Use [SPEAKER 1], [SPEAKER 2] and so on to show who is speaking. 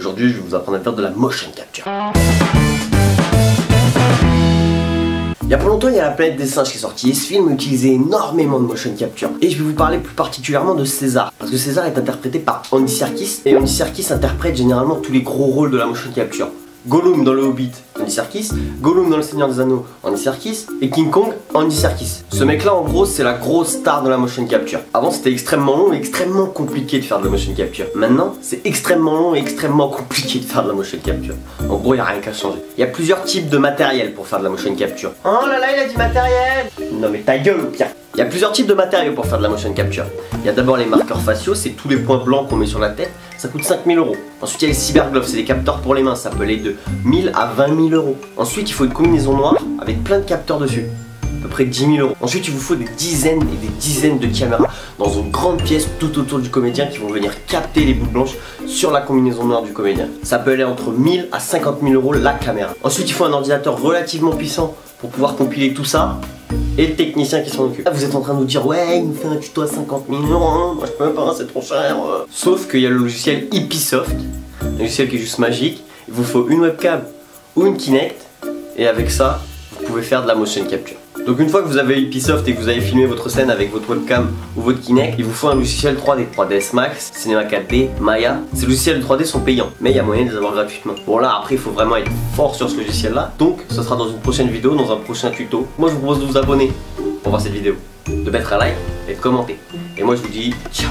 [SPEAKER 1] aujourd'hui je vais vous apprendre à faire de la motion capture. Il y a pas longtemps, il y a La Planète des Singes qui est sorti et ce film utilisait énormément de motion capture. Et je vais vous parler plus particulièrement de César. Parce que César est interprété par Andy Serkis. Et Andy Serkis interprète généralement tous les gros rôles de la motion capture. Gollum dans Le Hobbit, Andy Serkis. Gollum dans Le Seigneur des Anneaux, Andy Serkis. Et King Kong, Andy Serkis. Ce mec là en gros c'est la grosse star de la motion capture. Avant c'était extrêmement long et extrêmement compliqué de faire de la motion capture. Maintenant c'est extrêmement long et extrêmement compliqué de faire de la motion capture. En gros il n'y a rien qu'à changer. Il y a plusieurs types de matériel pour faire de la motion capture. Oh là là il a dit matériel. Non mais ta gueule Pierre. Il y a plusieurs types de matériaux pour faire de la motion capture. Il y a d'abord les marqueurs faciaux, c'est tous les points blancs qu'on met sur la tête, ça coûte 5000 €. Ensuite il y a les cybergloves, c'est des capteurs pour les mains, ça peut aller de 1000 à 20 000 €. Ensuite il faut une combinaison noire avec plein de capteurs dessus, à peu près 10 000 €. Ensuite il vous faut des dizaines et des dizaines de caméras dans une grande pièce tout autour du comédien qui vont venir capter les boules blanches sur la combinaison noire du comédien. Ça peut aller entre 1000 à 50 000 € la caméra. Ensuite il faut un ordinateur relativement puissant pour pouvoir compiler tout ça. Et le technicien qui s'en occupe. Là, vous êtes en train de nous dire ouais il nous fait un tuto à 50 000 €, moi je peux même pas, c'est trop cher. Sauf qu'il y a le logiciel Episoft, un logiciel qui est juste magique. Il vous faut une webcam ou une Kinect et avec ça vous pouvez faire de la motion capture. Donc une fois que vous avez Episoft et que vous avez filmé votre scène avec votre webcam ou votre Kinect, il vous faut un logiciel 3D, 3ds Max, Cinema 4D, Maya. Ces logiciels de 3D sont payants, mais il y a moyen de les avoir gratuitement. Bon là après il faut vraiment être fort sur ce logiciel là, donc ça sera dans une prochaine vidéo, dans un prochain tuto. Moi je vous propose de vous abonner pour voir cette vidéo, de mettre un like et de commenter. Et moi je vous dis ciao.